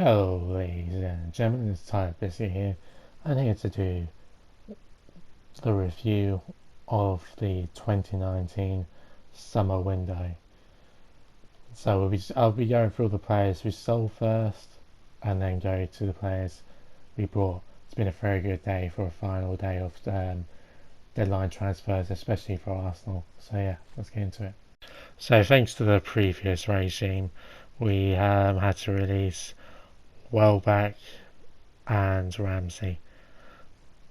Hello, ladies and gentlemen, it's Tyler Busy here. I'm here to do the review of the 2019 summer window. So I'll be going through the players we sold first, and then go to the players we brought. It's been a very good day for a final day of deadline transfers, especially for Arsenal. So yeah, let's get into it. So thanks to the previous regime, we had to release Welbeck and Ramsey,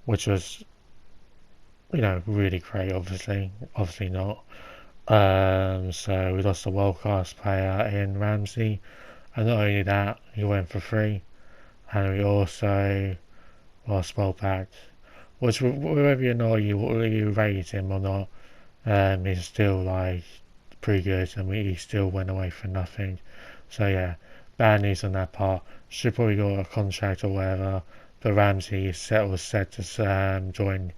which was really great. Obviously not. So we lost a world class player in Ramsey, and not only that, he went for free, and we also lost Welbeck, which whether you rate him or not, is still like pretty good, and he still went away for nothing. So yeah, bad news on that part. Should probably got a contract or whatever. But Ramsey was set to join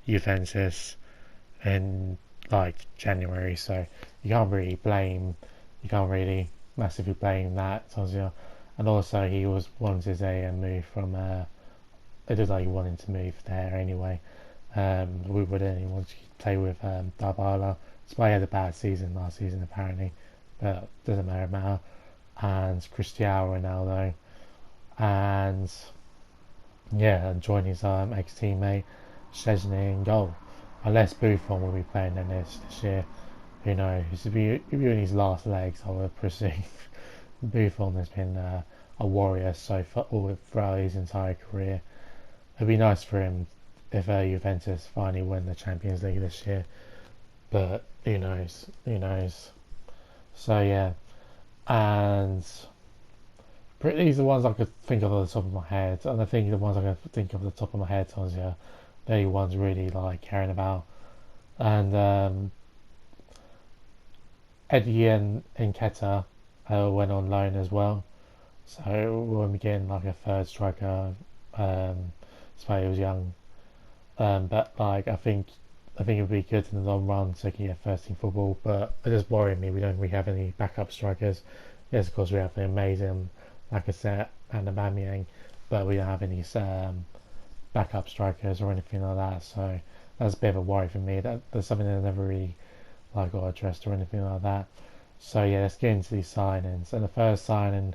Juventus in like January, so you can't really massively blame that. And also he was wanted a move from it looked like he wanted to move there anyway. We wouldn't even want to play with Dybala. Despite he had a bad season last season apparently, but doesn't matter. And Cristiano Ronaldo, and yeah, and join his ex-teammate Szczesny in goal. Unless Buffon will be playing in this year, who knows? If he in his last legs, I would presume. Buffon has been a warrior so far throughout his entire career. It'd be nice for him if Juventus finally win the Champions League this year, but who knows? Who knows? So yeah, and these are the ones I could think of on the top of my head, and I think the ones I could think of at the top of my head, Tonsia, they're the ones really like caring about. And Eddie and Nketiah went on loan as well, so we'll be getting like a third striker. Despite he was young, but like I think it would be good in the long run to get first team football. But it just worries me we don't really have any backup strikers. Yes, of course we have the amazing Lacazette and Aubameyang, but we don't have any backup strikers or anything like that. So that's a bit of a worry for me. That's something that I never really like got addressed or anything like that. So yeah, let's get into these signings. And the first signing,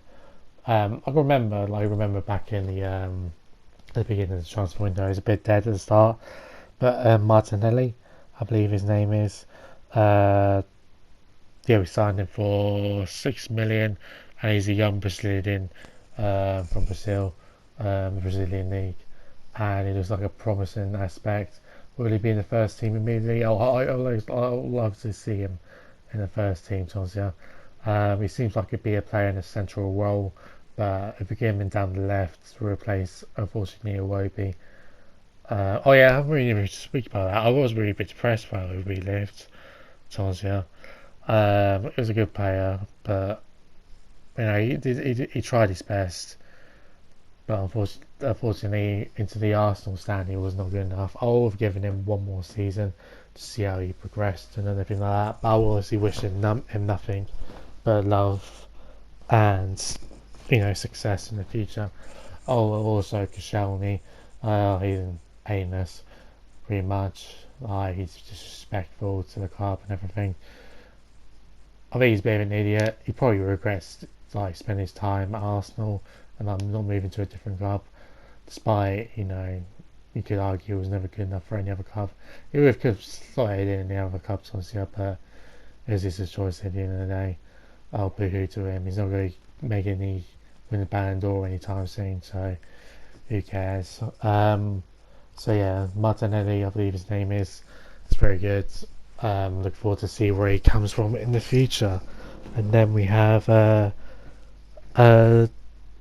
I remember back in the beginning of the transfer window, is a bit dead at the start. But Martinelli, I believe his name is. Yeah, we signed him for 6 million, and he's a young Brazilian from Brazil, Brazilian league, and it looks like a promising aspect. Will he be in the first team immediately? I'd love to see him in the first team, Tonsia. He seems like he'd be a player in a central role, but if we get him down the left to replace, unfortunately, Iwobi. Oh yeah, I haven't really speak about that. I was really a bit depressed while we left Tonsia. He was a good player, but he tried his best. But unfortunately, into the Arsenal stand, he was not good enough. I would have given him one more season to see how he progressed and everything like that. But I will obviously wish him nothing but love and success in the future. Oh, also Koscielny, he's an anus, pretty much. He's disrespectful to the club and everything. I think he's a bit of an idiot. He probably regrets spending his time at Arsenal and I'm not moving to a different club. Despite you could argue he was never good enough for any other club. He would have slotted in the other clubs obviously, but it was his choice at the end of the day. I'll boo-hoo to him. He's not going to win the Ballon d'Or anytime soon, so who cares? So yeah, Martinelli, I believe his name is. It's very good. Look forward to see where he comes from in the future. And then we have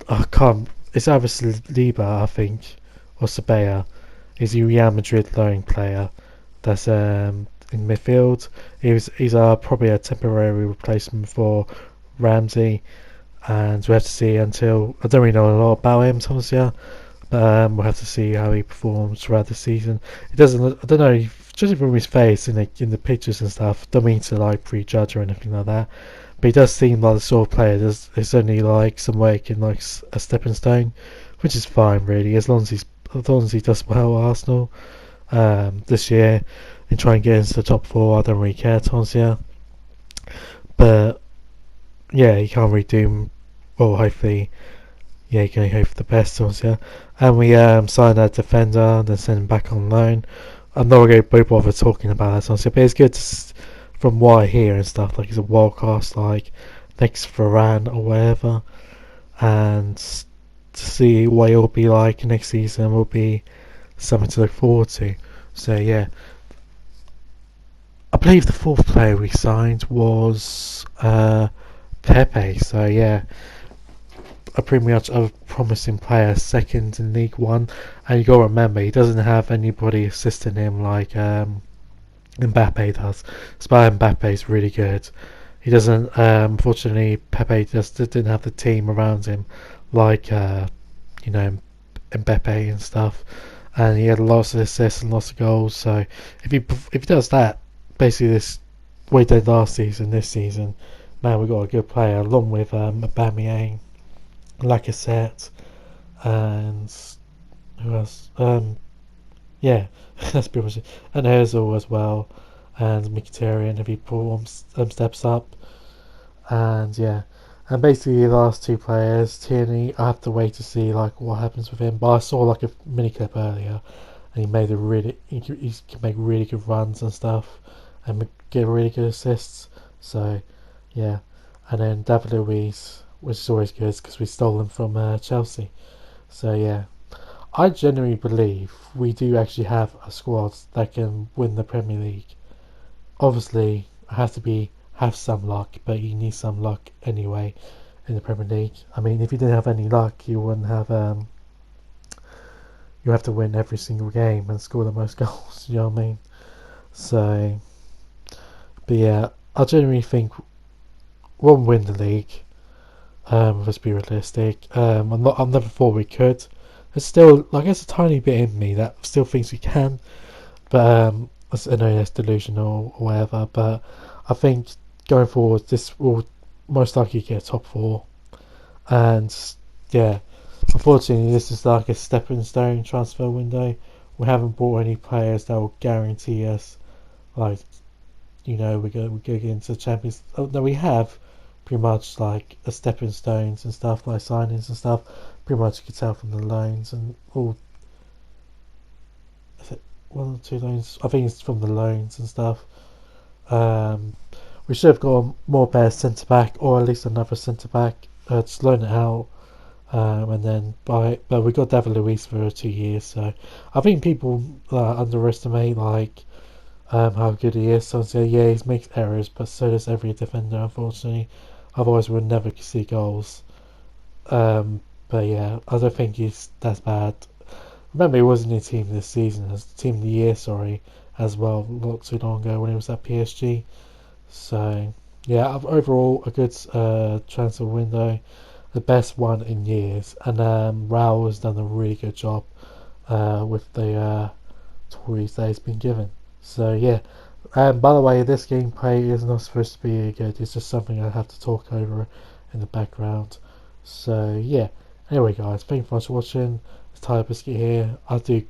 I can't. It's either Saliba, I think, or Sabaya. He's a Real Madrid loan player. That's in midfield. He's probably a temporary replacement for Ramsey, and we have to see until I don't really know a lot about him, Thomas. But we'll have to see how he performs throughout the season. It doesn't. I don't know. Judging from his face in the pictures and stuff, don't mean to prejudge or anything like that. But he does seem like the sort of player there's only like some way he can like a stepping stone, which is fine really, as long as he does well at Arsenal this year and try and get into the top four. I don't really care, Tonsia. But yeah, he can't really do well. Hopefully, yeah, you can hope for the best, Tonsia. And we signed our defender, then sent him back on loan. I'm not going to bother talking about that, Tonsia, but it's good from what I hear and stuff. Like he's a world class, like next Varane or whatever, and to see what it'll be like next season will be something to look forward to. So yeah, I believe the fourth player we signed was Pepe. So yeah, a pretty much a promising player, second in League One, and you got to remember he doesn't have anybody assisting him like Mbappe does. Despite Mbappe's really good, he doesn't. Unfortunately, Pepe just didn't have the team around him like you know Mbappe and stuff, and he had lots of assists and lots of goals. So if he does that, basically this what he did last season, this season, man, we got a good player along with Aubameyang, Lacazette, and who else? Yeah, that's pretty much it. And Herzl as well, and Mkhitaryan if he steps up, and yeah. And basically the last two players, Tierney, I have to wait to see like what happens with him. But I saw like a mini clip earlier, and he can make really good runs and stuff, and get really good assists. So yeah, and then David Luiz, which is always good because we stole him from Chelsea. So yeah, I genuinely believe we do actually have a squad that can win the Premier League. Obviously, it has to have some luck, but you need some luck anyway in the Premier League. I mean, if you didn't have any luck, you wouldn't have. You have to win every single game and score the most goals. You know what I mean? So, but yeah, I genuinely think we'll win the league. Let's be realistic. I never thought we could. There's still, like, there's a tiny bit in me that still thinks we can, but I know that's delusional or whatever. But I think going forward, this will most likely get top four, and yeah, unfortunately, this is like a stepping stone transfer window. We haven't bought any players that will guarantee us, like, we go into the Champions. Oh, no, we have pretty much like a stepping stones and stuff, like signings and stuff. Pretty much you can tell from the loans and all. Is it one or two loans? I think it's from the loans and stuff. Um, we should have got a more better centre back, or at least another centre back. Just loan it out, and then buy it. But we got David Luiz for 2 years, so I think people underestimate like how good he is. So yeah, he makes errors, but so does every defender, unfortunately. Otherwise, we'll never see goals. But yeah, I don't think he's that bad. Remember, he wasn't in the team this season, as team of the year, sorry, as well, not too long ago when he was at PSG. So yeah, overall a good transfer window, the best one in years, and Raul has done a really good job with the toys that he's been given. So yeah, and by the way, this gameplay is not supposed to be good. It's just something I have to talk over in the background. So yeah. Anyway, guys, thank you for watching. It's Tyler Biscuit here. I do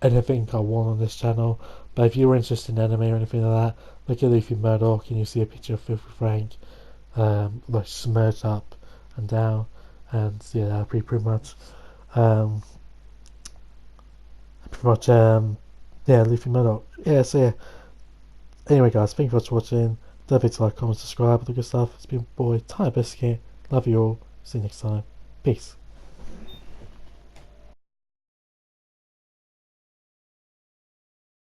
anything I want on this channel. But if you're interested in anime or anything like that, look at Luffy Murdoch and you'll see a picture of Filthy Frank, like submerged up and down. And yeah, that'll be um, yeah, Luffy Murdoch. Yeah, so yeah. Anyway, guys, thank you for watching. Don't forget to like, comment, subscribe, all the good stuff. It's been your boy, Tyler Biscuit. Love you all. See you next time. Peace.